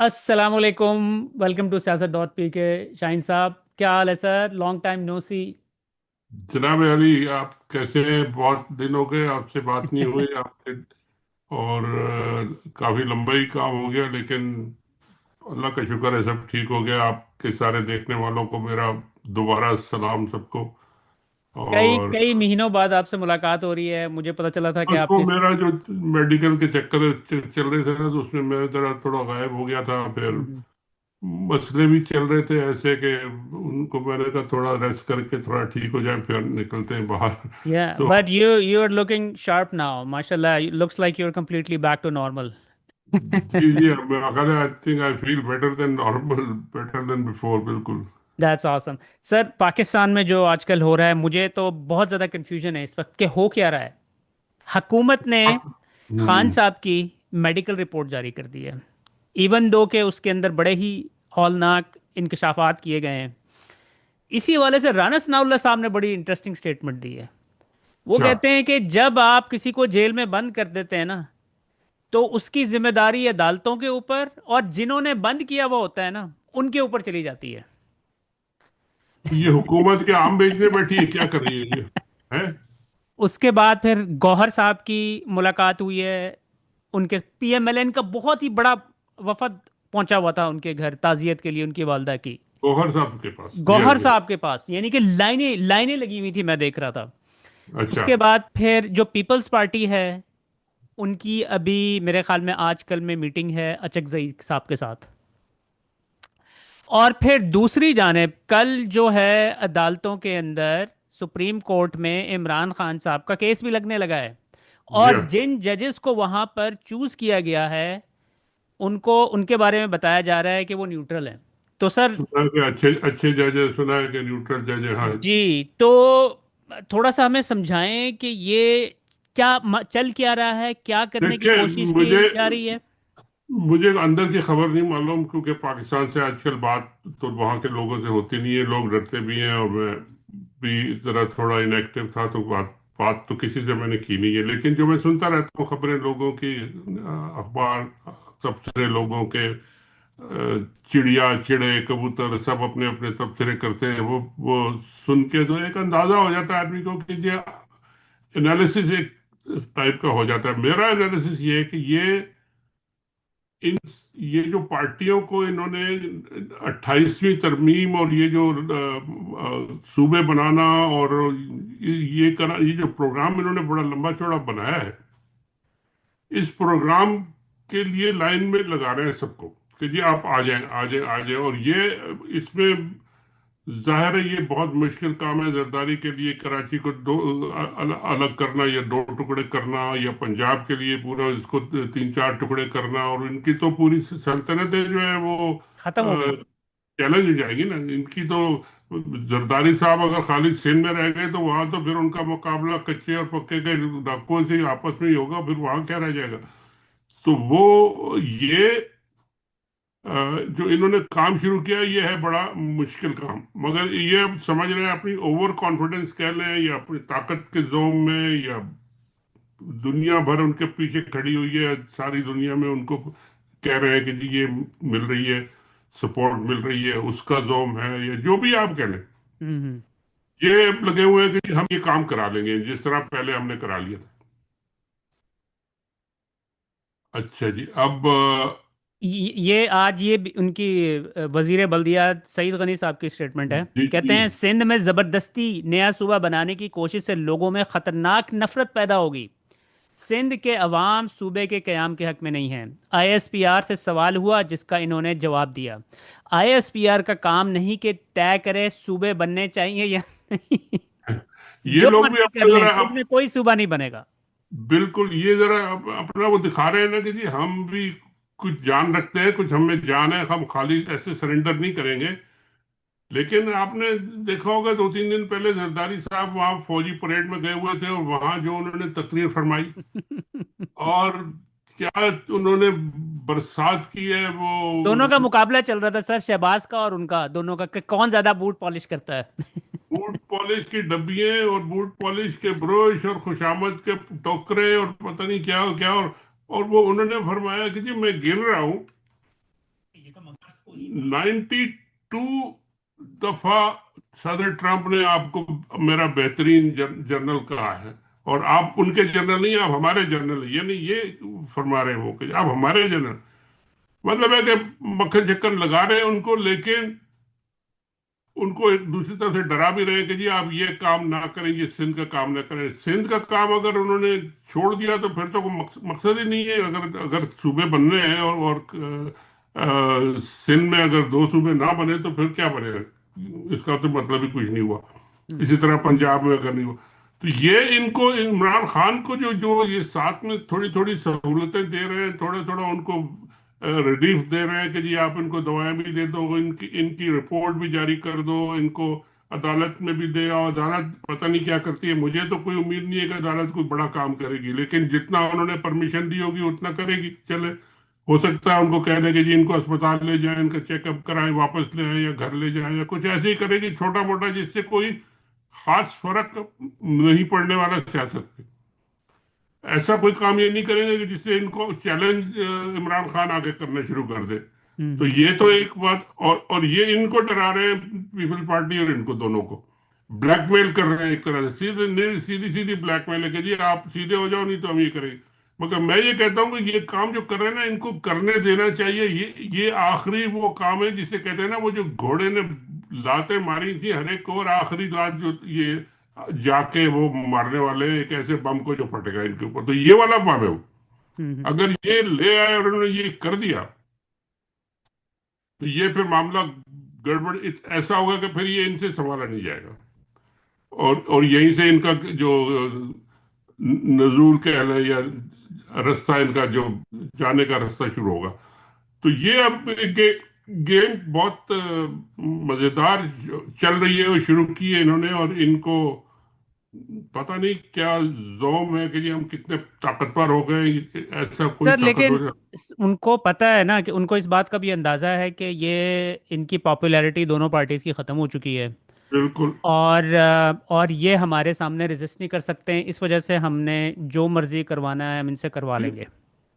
अस्सलाम वालेकुम। Welcome to सियासत डॉट पी के। शाहीन साहब, क्या हाल है सर? लॉन्ग टाइम नो सी। जनाब अली, आप कैसे हैं? बहुत दिन हो गए, आपसे बात नहीं हुई आपके। और काफी लंबा ही काम हो गया, लेकिन अल्लाह का शुक्र है सब ठीक हो गया। आपके सारे देखने वालों को मेरा दोबारा सलाम सबको। कई और कई महीनों बाद आपसे मुलाकात हो रही है। मुझे पता चला था कि बस आप वो किस। मेरा जो मेडिकल के चक्कर चल रहे थे ना, तो उसमें मैं जरा थोड़ा गायब हो गया था। फिर हम्म। मसले भी चल रहे थे ऐसे कि उनको मैंने कहा थोड़ा रेस्ट करके थोड़ा ठीक हो जाए, फिर निकलते हैं बाहर। या तो but you are looking sharp now, माशाल्लाह। Looks like you are completely back to normal. जी जी, I think I feel better than normal, better than before, बिल्कुल। That's awesome. सर, पाकिस्तान में जो आजकल हो रहा है, मुझे तो बहुत ज़्यादा कंफ्यूजन है इस वक्त कि हो क्या रहा है। हुकूमत ने खान हम्म। साहब की मेडिकल रिपोर्ट जारी कर दी है। इवन दो के उसके अंदर बड़े ही हौलनाक इंकशाफात किए गए हैं। इसी हवाले से राना सनाउल्लाह साहब ने बड़ी इंटरेस्टिंग स्टेटमेंट दी है। वो अच्छा। कहते हैं कि जब आप किसी को जेल में बंद कर देते हैं ना, तो उसकी जिम्मेदारी अदालतों के ऊपर और जिन्होंने बंद किया हुआ होता है ना, उनके ऊपर चली जाती है। ये हुकूमत के आम बेचने बैठी है, क्या कर रही है ये? है। उसके बाद फिर गौहर साहब की मुलाकात हुई है। उनके पीएमएलएन का बहुत ही बड़ा वफद पहुंचा हुआ था उनके घर ताजियत के लिए, उनकी वालदा की। गौहर साहब के पास? जी हाँ, गौहर जी हाँ। साहब के पास, यानी कि लाइनें लाइनें लगी हुई थी, मैं देख रहा था। अच्छा। उसके बाद फिर जो पीपल्स पार्टी है, उनकी अभी मेरे ख्याल में आजकल में मीटिंग है अचकजई साहब के साथ। और फिर दूसरी जानेब कल जो है अदालतों के अंदर सुप्रीम कोर्ट में इमरान खान साहब का केस भी लगने लगा है। जी और हाँ। जिन जजेस को वहां पर चूज किया गया है, उनको उनके बारे में बताया जा रहा है कि वो न्यूट्रल हैं। तो सर, सुना है कि अच्छे अच्छे जज है, सुना है कि न्यूट्रल जज है, हाँ। जी, तो थोड़ा सा हमें समझाएं कि ये क्या चल क्या रहा है, क्या करने की देखिए, कोशिश की मुझे जा रही है। मुझे अंदर की खबर नहीं मालूम, क्योंकि पाकिस्तान से आजकल बात तो वहाँ के लोगों से होती नहीं है, लोग डरते भी हैं। और मैं भी जरा थोड़ा इनएक्टिव था, तो बात बात तो किसी से मैंने की नहीं है। लेकिन जो मैं सुनता रहता हूँ खबरें लोगों की, अखबार, तबसरे लोगों के, चिड़िया चिड़े कबूतर सब अपने अपने तबसरे करते हैं। वो सुन के तो एक अंदाजा हो जाता है आदमी को कि ये एनालिसिस एक टाइप का हो जाता है। मेरा एनालिसिस ये है कि इन ये जो पार्टियों को इन्होंने 28वीं तरमीम और ये जो सूबे बनाना और ये करना, ये जो प्रोग्राम इन्होंने बड़ा लंबा चौड़ा बनाया है, इस प्रोग्राम के लिए लाइन में लगा रहे हैं सबको कि जी आप आ जाएं, आ जाएं, आ जाएं। और ये इसमें जाहिर है ये बहुत मुश्किल काम है जरदारी के लिए, कराची को अलग करना या दो टुकड़े करना, या पंजाब के लिए पूरा इसको तीन चार टुकड़े करना। और इनकी तो पूरी सल्तनतें जो है वो खत्म हो गई। चैलेंज हो जाएगी ना इनकी तो। जरदारी साहब अगर खाली सिंध में रह गए, तो वहां तो फिर उनका मुकाबला कच्चे और पक्के के डाकुओं से आपस में ही होगा, फिर वहां क्या रह जाएगा? तो वो ये जो इन्होंने काम शुरू किया, ये है बड़ा मुश्किल काम। मगर ये अब समझ रहे हैं, अपनी ओवर कॉन्फिडेंस कह लें या अपनी ताकत के जोम में, या दुनिया भर उनके पीछे खड़ी हुई है, सारी दुनिया में उनको कह रहे हैं कि जी ये मिल रही है, सपोर्ट मिल रही है, उसका जोम है, या जो भी आप कह लें। हम्म। ये लगे हुए हैं कि हम ये काम करा लेंगे जिस तरह पहले हमने करा लिया था। अच्छा जी, अब ये आज उनकी वजीर बल्दिया सईद गनी साहब की स्टेटमेंट है। जी कहते जी। हैं सिंध में जबरदस्ती नया सूबा बनाने की कोशिश से लोगों में खतरनाक नफरत पैदा होगी। सिंध के अवाम सूबे के कयाम के हक में नहीं है। आईएसपीआर से सवाल हुआ, जिसका इन्होंने जवाब दिया। आईएसपीआर का काम नहीं कि तय करे सूबे बनने चाहिए या नहीं। ये जो लोग भी मर्जी कर अपना लें, जरा सिंध में कोई सूबा नहीं बनेगा। बिल्कुल, ये जरा अपना वो दिखा रहे हैं ना कि जी हम भी कुछ जान रखते हैं, कुछ हमें जान है, हम खाली ऐसे सरेंडर नहीं करेंगे। लेकिन आपने देखा होगा, 2-3 दिन पहले जरदारी साहब वहां फौजी परेड में गए हुए थे, और वहां जो उन्होंने तकरीर फरमाई, और क्या उन्होंने बरसात की है दोनों का वो, मुकाबला चल रहा था सर, शहबाज का और उनका, दोनों का कि कौन ज्यादा बूट पॉलिश करता है। बूट पॉलिश की डब्बियां और बूट पॉलिश के ब्रश और खुशामद के टोकरे और पता नहीं क्या क्या। और वो उन्होंने फरमाया कि जी मैं गिन रहा हूं, 92 दफा सदर ट्रंप ने आपको मेरा बेहतरीन जनरल कहा है, और आप उनके जनरल नहीं, आप हमारे जनरल, यानी ये फरमा रहे हैं वो कि आप हमारे जनरल, मतलब है कि मक्खन चक्कर लगा रहे हैं उनको, लेकिन उनको एक दूसरी तरफ से डरा भी रहे हैं कि जी आप ये काम ना करें, ये सिंध का काम ना करें। सिंध का काम अगर उन्होंने छोड़ दिया तो फिर तो कोई मकसद ही नहीं है। अगर अगर सूबे बनने हैं और सिंध में अगर दो सूबे ना बने तो फिर क्या बनेगा, इसका तो मतलब ही कुछ नहीं हुआ। हम्म। इसी तरह पंजाब में अगर नहीं हुआ तो ये इनको, इमरान खान को जो जो ये साथ में थोड़ी थोड़ी सहूलतें दे रहे हैं, थोड़ा थोड़ा उनको रिलीफ दे रहे हैं कि जी आप इनको दवाएं भी दे दो, इनकी इनकी रिपोर्ट भी जारी कर दो, इनको अदालत में भी दे आओ। अदालत पता नहीं क्या करती है, मुझे तो कोई उम्मीद नहीं है कि अदालत कोई बड़ा काम करेगी, लेकिन जितना उन्होंने परमिशन दी होगी उतना करेगी। चले, हो सकता है उनको कह दें कि जी इनको अस्पताल ले जाएं, इनका चेकअप कराएं, वापस ले आएं या घर ले जाएं, या कुछ ऐसे ही करेगी छोटा मोटा, जिससे कोई खास फर्क नहीं पड़ने वाला सियासत पे। ऐसा कोई काम ये नहीं करेंगे कि जिससे इनको चैलेंज इमरान खान आगे करना शुरू कर दे। तो हम्म। ये तो एक बात, और ये इनको डरा रहे हैं, पीपल पार्टी और इनको दोनों को ब्लैकमेल कर रहे हैं एक तरह से, सीधे सीधी सीधी ब्लैकमेल है कि जी आप सीधे हो जाओ नहीं तो हम ये करेंगे। मगर मैं ये कहता हूँ कि ये काम जो कर रहे हैं ना, इनको करने देना चाहिए। ये आखिरी वो काम है जिसे कहते हैं ना, वो जो घोड़े ने लातें मारी थी हर एक को, और आखिरी लात जो ये जाके वो मारने वाले एक ऐसे बम को जो फटेगा इनके ऊपर, तो ये वाला बम है वो। हम्म। अगर ये ले आए और उन्होंने ये कर दिया तो ये फिर मामला गड़बड़ ऐसा होगा कि फिर ये इनसे संभाला नहीं जाएगा, और यहीं से इनका जो नजूल कह लें या रास्ता, इनका जो जाने का रास्ता शुरू होगा। तो ये अब गेम बहुत मजेदार चल रही है, वो शुरू की है इन्होंने, और इनको पता नहीं क्या जोम है कि जी हम कितने ताकतवर हो गए, ऐसा कोई सर लेकिन ताकतवर। उनको पता है ना, कि उनको इस बात का भी अंदाज़ा है कि ये इनकी पॉपुलैरिटी दोनों पार्टीज़ की ख़त्म हो चुकी है। बिल्कुल। और ये हमारे सामने रेजिस्ट नहीं कर सकते हैं, इस वजह से हमने जो मर्जी करवाना है हम इनसे करवा लेंगे।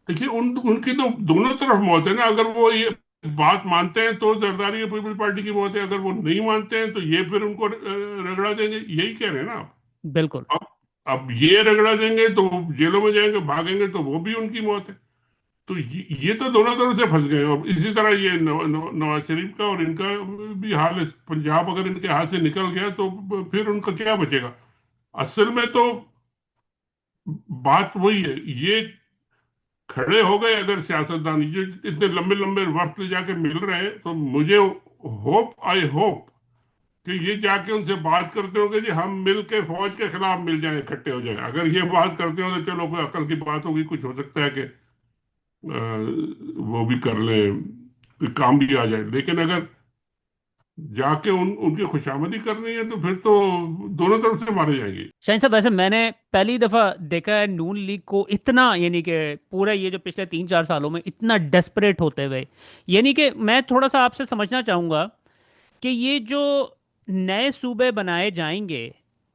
देखिए उनकी तो दोनों तरफ मौत है ना। अगर वो ये बात मानते हैं तो जरदारी पीपल पार्टी की मौत है, अगर वो नहीं मानते हैं तो ये फिर उनको रगड़ा देंगे, यही कह रहे हैं ना आप। बिल्कुल। अब अब ये रगड़ा देंगे तो वो जेलों में जाएंगे, भागेंगे तो वो भी उनकी मौत है। तो ये तो दोनों तरफ से फंस गए। और इसी तरह ये नवाज शरीफ का और इनका भी हाल है। पंजाब अगर इनके हाथ से निकल गया तो फिर उनका क्या बचेगा। असल में तो बात वही है, ये खड़े हो गए अगर सियासतदान ये इतने लंबे लंबे वक्त ले जाके मिल रहे हैं, तो मुझे आई होप कि ये जाके उनसे बात करते होंगे जी हम मिल के फौज के खिलाफ मिल जाएं, इकट्ठे हो जाएं। अगर ये बात करते हो तो चलो कोई अकल की बात होगी, कुछ हो सकता है कि वो भी कर लें, कोई काम भी आ जाए। लेकिन अगर जाके उनकी खुशामदी करनी है तो फिर तो दोनों तरफ से मारे जाएंगे। शाहीन साहब, वैसे मैंने पहली दफ़ा देखा है नून लीग को इतना, यानी कि पूरे ये जो पिछले 3-4 सालों में इतना डेस्परेट होते हुए। यानी कि मैं थोड़ा सा आपसे समझना चाहूँगा कि ये जो नए सूबे बनाए जाएंगे,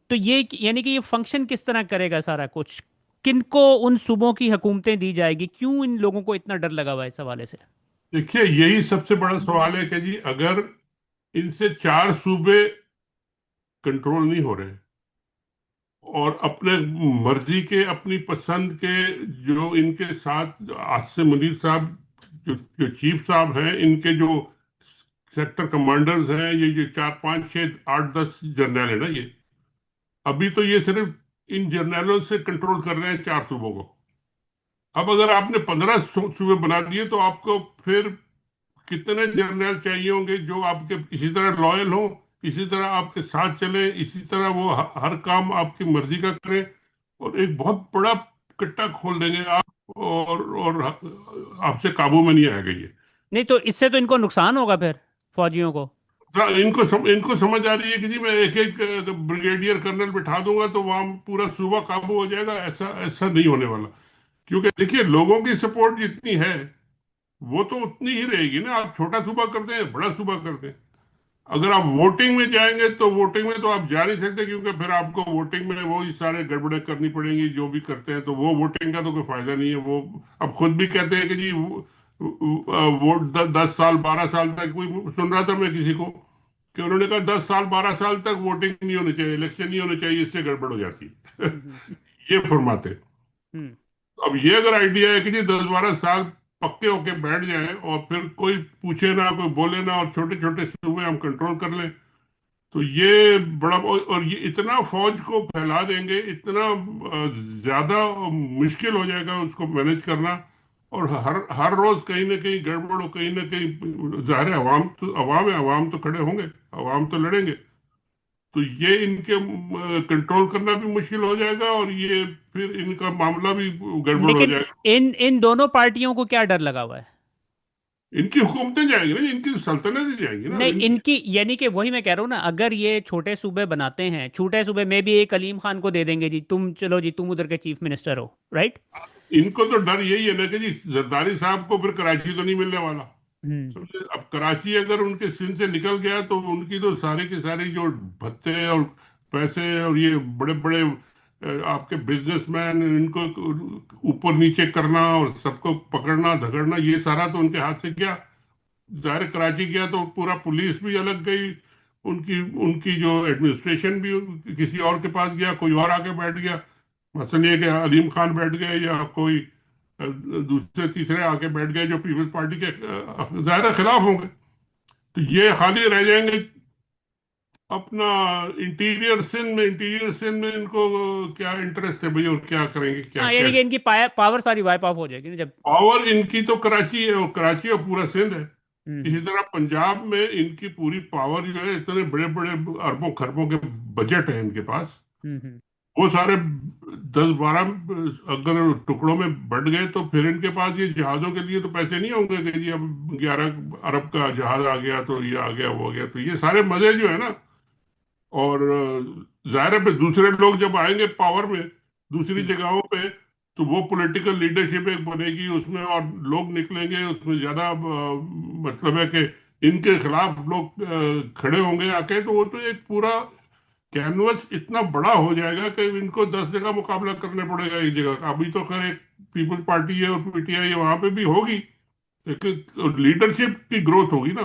तो ये यानी कि ये फंक्शन किस तरह करेगा सारा कुछ, किनको उन सूबों की हुकूमतें दी जाएगी, क्यों इन लोगों को इतना डर लगा हुआ है इस हवाले से? देखिए यही सबसे बड़ा सवाल है कि जी अगर इनसे चार सूबे कंट्रोल नहीं हो रहे, और अपने मर्जी के, अपनी पसंद के, जो इनके साथ आसिम मुनीर साहब जो जो चीफ साहब हैं, इनके जो सेक्टर कमांडर्स हैं, ये जो 4 5 6 8 10 जर्नल है ना, ये अभी तो ये सिर्फ इन जर्नलों से कंट्रोल कर रहे हैं चार सूबों को। अब अगर आपने 15 सूबे बना दिए तो आपको फिर कितने जर्नल चाहिए होंगे जो आपके इसी तरह लॉयल हो, इसी तरह आपके साथ चले, इसी तरह वो हर काम आपकी मर्जी का करें, और एक बहुत बड़ा कट्टा खोल देंगे आप, और आपसे काबू में नहीं आएगा ये। नहीं तो इससे तो इनको नुकसान होगा फिर, फौजियों को। इनको समझ आ रही है कि जी मैं एक एक ब्रिगेडियर कर्नल बिठा दूंगा तो वहां पूरा सूबा काबू हो जाएगा। ऐसा ऐसा नहीं होने वाला। क्योंकि देखिए लोगों की सपोर्ट जितनी है वो तो उतनी ही रहेगी ना। आप छोटा सूबा करते हैं, बड़ा सूबा करते हैं, अगर आप वोटिंग में जाएंगे तो वोटिंग में तो आप जा नहीं सकते, क्योंकि फिर आपको वोटिंग में वो ही सारे गड़बड़े करनी पड़ेंगी जो भी करते हैं, तो वो वोटिंग का तो कोई फायदा नहीं है। वो अब खुद भी कहते हैं कि जी वो 10 साल 12 साल तक, कोई सुन रहा था मैं किसी को कि उन्होंने कहा 10 साल 12 साल तक वोटिंग नहीं होनी चाहिए, इलेक्शन नहीं होने चाहिए, इससे गड़बड़ हो जाती है। हम्म। ये फरमाते। हम्म। अब ये अगर आइडिया है कि जी 10 12 साल पक्के होके बैठ जाएं और फिर कोई पूछे ना, कोई बोले ना, और छोटे छोटे सूबे हम कंट्रोल कर लें, तो ये बड़ा, और ये इतना फौज को फैला देंगे, इतना ज्यादा मुश्किल हो जाएगा उसको मैनेज करना। और हर हर रोज कहीं ना कहीं गड़बड़ हो, कहीं ना कहीं जाहिर है, अवाम है, अवाम तो खड़े होंगे, अवाम तो लड़ेंगे। तो ये इनके कंट्रोल करना भी मुश्किल हो जाएगा, और ये फिर इनका मामला भी गड़बड़ हो लेकिन जाएगा। इन इन दोनों पार्टियों को क्या डर लगा हुआ है? इनकी हुकूमतें जाएंगी ना, इनकी सल्तनतें जाएंगी ना नहीं, इनकी। इनकी यानी कि वही मैं कह रहा हूँ ना, अगर ये छोटे सूबे बनाते हैं, छोटे सूबे में भी एक अलीम खान को दे देंगे जी, तुम चलो जी, तुम उधर के चीफ मिनिस्टर हो, राइट? इनको तो डर यही है ना कि जी जरदारी साहब को फिर कराची तो नहीं मिलने वाला। हम्म। समझे? अब कराची अगर उनके सिंध से निकल गया तो उनकी तो सारी की सारी जो भत्ते और पैसे और ये बड़े बड़े आपके बिजनेसमैन, इनको ऊपर नीचे करना और सबको पकड़ना धकड़ना, ये सारा तो उनके हाथ से गया। जाहिर है, कराची गया तो पूरा पुलिस भी अलग गई, उनकी उनकी जो एडमिनिस्ट्रेशन भी किसी और के पास गया, कोई और आके बैठ गया। मसलन ये कि अलीम खान बैठ गए या कोई दूसरे तीसरे आके बैठ गए जो पीपल्स पार्टी के जाहिर है खिलाफ होंगे। तो ये खाली रह जाएंगे अपना इंटीरियर सिंध में इनको क्या इंटरेस्ट है भाई, और क्या करेंगे, क्या हाँ, यानी कि कैसे। इनकी पावर सारी वाइप ऑफ हो जाएगी ना जब। पावर इनकी तो कराची है, और कराची और पूरा सिंध है। हम्म। इसी तरह पंजाब में इनकी पूरी पावर जो है, इतने बड़े बड़े अरबों खरबों के बजट है इनके पास। हम्म। वो सारे 10 12 अगर टुकड़ों में बंट गए तो फिर इनके पास ये जहाजों के लिए तो पैसे नहीं होंगे कि जी अब 11 अरब का जहाज आ गया तो ये आ गया वो आ गया, तो ये सारे मजे जो है ना। और जाहिर है फिर दूसरे लोग जब आएंगे पावर में दूसरी हम्म। जगहों पे, तो वो पॉलिटिकल लीडरशिप एक बनेगी उसमें, और लोग निकलेंगे उसमें ज्यादा, मतलब है कि इनके खिलाफ लोग खड़े होंगे आके, तो वो तो एक पूरा कैनवस इतना बड़ा हो जाएगा कि इनको 10 जगह मुकाबला करने पड़ेगा एक जगह का। अभी तो खैर एक पीपल पार्टी है और पीटीआई है, वहां पे भी होगी, लेकिन लीडरशिप की ग्रोथ होगी ना।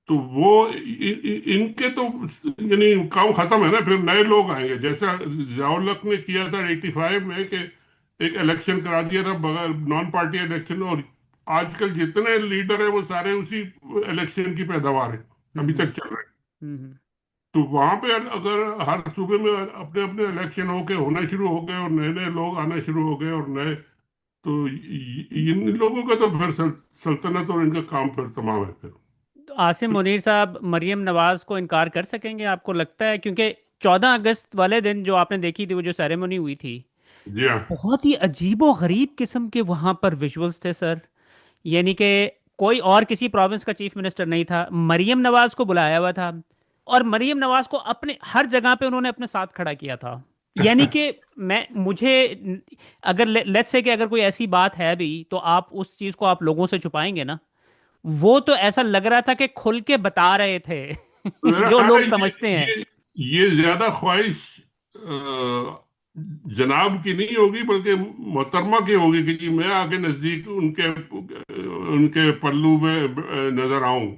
तो वो इनके तो यानी काम खत्म है ना, फिर नए लोग आएंगे, जैसा जियाउल ने किया था 85 में कि एक इलेक्शन करा दिया था बगैर नॉन पार्टी इलेक्शन, और आजकल जितने लीडर है वो सारे उसी इलेक्शन की पैदावार है, अभी हम्म। तक चल रहे हैं। हम्म। तो वहां पे अगर हर सूबे में अपने अपने इलेक्शन होके होना शुरू हो गए और नए नए लोग आना शुरू हो गए और नए, तो इन लोगों का तो फिर सल्तनत और इनका काम फिर तमाम है फिर। तो आसिम मुनीर साहब मरियम नवाज को इनकार कर सकेंगे, आपको लगता है? क्योंकि 14 अगस्त वाले दिन जो आपने देखी थी, वो जो सेरेमनी हुई थी, जी हाँ। बहुत ही अजीबो गरीब किस्म के वहां पर विजुअल्स थे सर। यानी कि कोई और किसी प्रोविंस का चीफ मिनिस्टर नहीं था, मरियम नवाज को बुलाया हुआ था, और मरियम नवाज को अपने हर जगह पे उन्होंने अपने साथ खड़ा किया था। यानी कि मैं मुझे अगर लेट्स से कि अगर कोई ऐसी बात है भी, तो आप उस चीज को आप लोगों से छुपाएंगे ना। वो तो ऐसा लग रहा था कि खुल के बता रहे थे तो मेरा जो ख्याल है लोग समझते हैं। ये ज्यादा ख्वाहिश जनाब की नहीं होगी, बल्कि मोहतरमा की होगी कि जी मैं आके नजदीक उनके उनके पल्लू में नजर आऊं।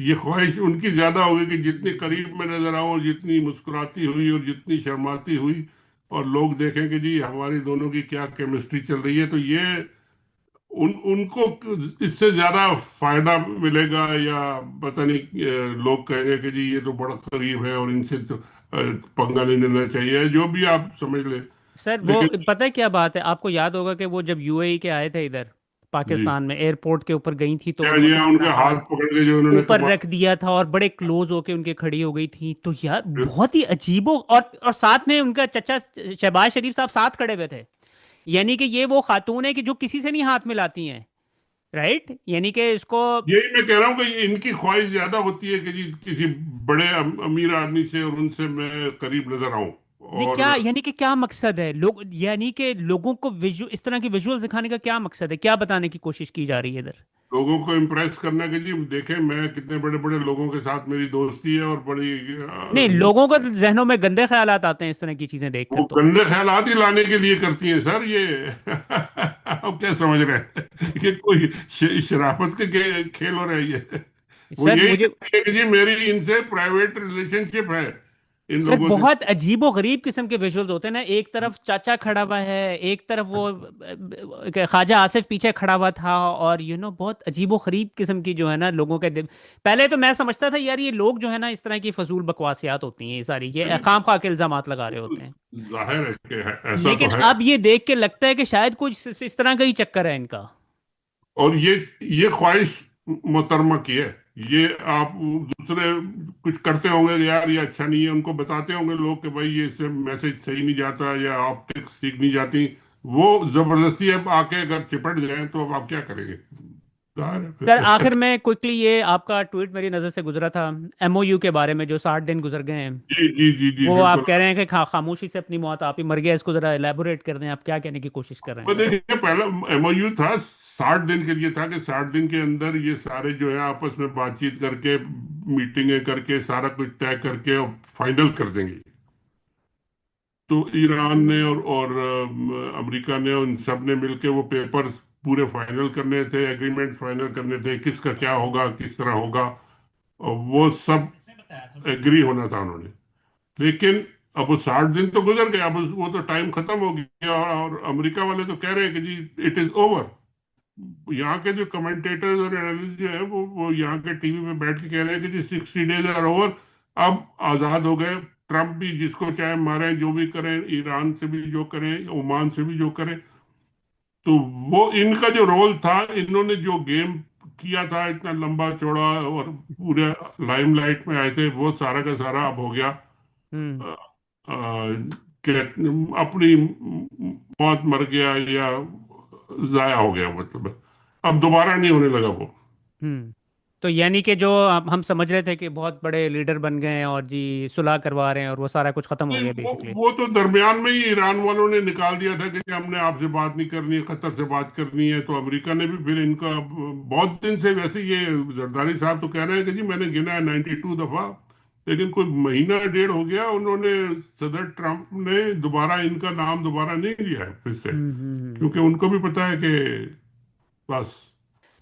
ये ख्वाहिश उनकी ज्यादा होगी कि जितनी करीब में नजर आऊं, और जितनी मुस्कुराती हुई और जितनी शर्माती हुई, और लोग देखें कि जी हमारी दोनों की क्या केमिस्ट्री चल रही है, तो ये उनको इससे ज्यादा फायदा मिलेगा, या पता नहीं लोग कहेंगे कि जी ये तो बड़ा करीब है और इनसे तो पंगा नहीं लेना चाहिए, जो भी आप समझ लें। सर, वो लेकिन पता है क्या बात है, आपको याद होगा कि वो जब यूएई के आए थे इधर जी, पाकिस्तान में, एयरपोर्ट के ऊपर गई थी, तो क्या जी उन्होंने हाँ, अपना उनके हाथ हाथ पकड़ के जो उन्होंने ऊपर कमा। रख दिया था और बड़े क्लोज होके उनके खड़ी हो गई थी, तो यार बहुत ही अजीबो, और साथ में उनका चचा शहबाज शरीफ साहब साथ खड़े हुए थे। यानी कि ये वो खातून है कि जो किसी से नहीं हाथ मिलाती हैं, राइट? यानी कि इसको। यही मैं कह रहा हूँ कि इनकी ख्वाहिश ज्यादा होती है कि जी किसी बड़े अमीर आदमी से और उनसे मैं करीब नजर आऊं। نہیں کیا और یعنی کہ کیا مقصد ہے لوگ یعنی کہ لوگوں کو اس طرح کی ویژول دکھانے کا کیا مقصد ہے کیا بتانے کی کوشش کی جا رہی ہے ادھر लोगों को इम्प्रेस करना कि जी देखें मैं कितने बड़े बड़े लोगों के साथ मेरी दोस्ती है और बड़ी نہیں لوگوں کو تو ذہنوں میں گندے خیالات آتے ہیں اس طرح کی چیزیں دیکھ کر वो تو गंदे ख्यालात ही लाने के लिए करती हैं सर ये आप क्या समझ रहे हैं कि कोई शराफत के खेल हो रही है। वो سر यही مجھے कहती है कि जी मेरी इनसे प्राइवेट रिलेशनशिप है इन سر लोगوں से। بہت عجیب و غریب قسم کے ویژولز ہوتے ہیں نا ایک طرف چاچا کھڑا ہوا ہے ایک طرف وہ خواجہ آصف پیچھے کھڑا ہوا تھا اور بہت عجیب و غریب قسم کی جو ہے نا لوگوں کے دل پہلے تو میں سمجھتا تھا یار یہ لوگ جو ہے نا اس طرح کی فضول بکواسیات ہوتی ہیں یہ ساری یہ خام خواہ کے الزامات لگا رہے ہوتے ہیں ظاہر ہے کہ ایسا لیکن تو ہے اب یہ دیکھ کے لگتا ہے کہ شاید کچھ اس طرح کا ہی چکر ہے ان کا اور یہ خواہش محترمہ کی ہے یہ آپ دوسرے کچھ کرتے ہوں گے یار یہ اچھا نہیں ہے ان کو بتاتے ہوں گے لوگ کہ بھائی یہ سے میسج صحیح نہیں جاتا یا آپٹکس ٹھیک نہیں جاتی وہ زبردستی اب آ کے اگر چپٹ جائیں تو اب آپ کیا کریں گے ظاہر ہے سر پھر۔ آخر میں کوئکلی یہ آپ کا ٹویٹ میری نظر سے گزرا تھا ایم او یو کے بارے میں جو 60 دن گزر گئے ہیں جی جی جی جی وہ بالکل۔ آپ کہہ رہے ہیں کہ خاموشی سے اپنی موت آپ ہی مر گیا اس کو ذرا ایلیبوریٹ کر دیں آپ کیا کہنے کی کوشش کر رہے ہیں وہ اس میں دیکھیے پہلا ایم او یو تھا 60 دن کے لیے تھا کہ 60 دن کے اندر یہ سارے جو ہے آپس میں بات چیت کر کے میٹنگیں کر کے سارا کچھ طے کر کے فائنل کر دیں گے۔ تو ایران نے اور امریکہ نے ان سب نے مل کے وہ پیپر پورے فائنل کرنے تھے ایگریمنٹ فائنل کرنے تھے کس کا کیا ہوگا کس طرح ہوگا اور وہ سب ایگری ہونا تھا انہوں نے۔ لیکن اب وہ 60 دن تو گزر گئے اب وہ تو ٹائم ختم ہو گیا اور امریکہ والے تو کہہ رہے ہیں کہ جی اٹ از اوور۔ یہاں کے جو کمنٹیٹرز اور انالسٹ جو ہے وہ یہاں کے ٹی وی پہ بیٹھ کے کہہ رہے ہیں کہ جی 60 days آر اوور اب آزاد ہو گئے ٹرمپ بھی جس کو چاہے ماریں جو بھی کریں ایران سے بھی جو کریں عمان سے بھی جو کریں تو وہ ان کا جو رول تھا انہوں نے جو گیم کیا تھا اتنا لمبا چوڑا اور پورے لائم لائٹ میں آئے تھے وہ سارا کا سارا اب ہو گیا ہوں کہ اپنی موت مر گیا یا ضائع ہو گیا مطلب اب دوبارہ نہیں ہونے لگا وہ۔ ہوں تو یعنی کہ جو ہم سمجھ رہے تھے کہ بہت بڑے لیڈر بن گئے ہیں اور جی صلح کروا رہے ہیں اور وہ سارا کچھ ختم ہو نہیں، گیا بیسیکلی وہ تو درمیان میں ہی ایران والوں نے نکال دیا تھا کہ ہم نے آپ سے بات نہیں کرنی ہے قطر سے بات کرنی ہے تو امریکہ نے بھی پھر ان کا بہت دن سے ویسے یہ زرداری صاحب تو کہہ رہے ہیں کہ جی میں نے گنا ہے 92 دفعہ لیکن کوئی مہینہ ڈیڑھ ہو گیا انہوں نے صدر ٹرمپ نے دوبارہ ان کا نام دوبارہ نہیں لیا ہے پھر سے ہوں کیونکہ ان کو بھی پتا ہے کہ بس۔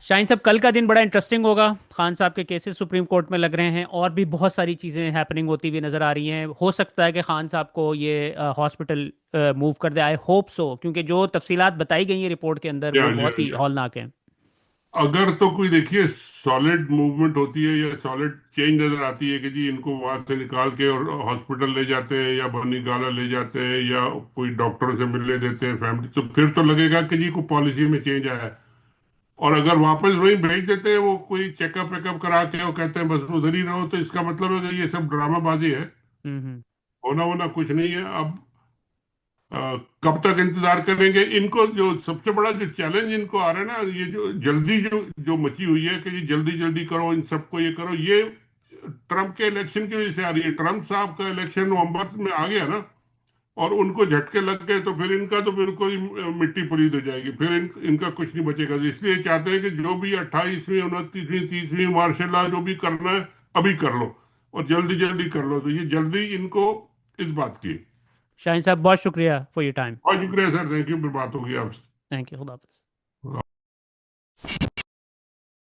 شاہین صاحب کل کا دن بڑا انٹرسٹنگ ہوگا خان صاحب کے کیسز سپریم کورٹ میں لگ رہے ہیں اور بھی بہت ساری چیزیں ہیپننگ ہوتی ہوئی نظر آ رہی ہیں ہو سکتا ہے کہ خان صاحب کو یہ ہاسپٹل موو کر دے آئی ہوپ سو کیونکہ جو تفصیلات بتائی گئی ہیں رپورٹ کے اندر یا وہ یا بہت ہی یا ہولناک ہیں اگر تو کوئی دیکھیے سالڈ موومنٹ ہوتی ہے یا سالڈ چینج نظر آتی ہے کہ جی ان کو وہاں سے نکال کے اور ہاسپٹل لے جاتے ہیں یا بنی گالا لے جاتے ہیں یا کوئی ڈاکٹروں سے ملنے دیتے ہیں فیملی تو پھر تو لگے گا کہ جی کوئی پالیسی میں چینج آیا ہے۔ اور اگر واپس وہیں بھیج دیتے ہیں وہ کوئی چیک اپ ویک اپ کرا کے اور کہتے ہیں بس ادھر ہی رہو تو اس کا مطلب ہے کہ یہ سب ڈرامہ بازی ہے ہوں ہونا ہونا کچھ نہیں ہے اب کب تک انتظار کریں گے ان کو جو سب سے بڑا جو چیلنج ان کو آ رہا ہے نا یہ جو جلدی جو مچی ہوئی ہے کہ یہ جلدی جلدی کرو ان سب کو یہ کرو یہ ٹرمپ کے الیکشن کی وجہ سے آ رہی ہے۔ ٹرمپ صاحب کا الیکشن نومبر میں آ گیا نا اور ان کو جھٹکے لگ گئے تو پھر ان کا تو بالکل ہی مٹی پلید ہو جائے گی پھر ان کا کچھ نہیں بچے گا اس لیے چاہتے ہیں کہ جو بھی 28ویں 29ویں 30ویں مارشاء اللہ جو بھی کرنا ہے ابھی کر لو اور جلدی جلدی کر لو تو یہ جلدی ان کو اس بات کی۔ شاہین صاحب بہت شکریہ فور یور ٹائم بہت شکریہ سر تھینک یو پھر بات ہوگی آپ سے۔ تھینک یو خدا حافظ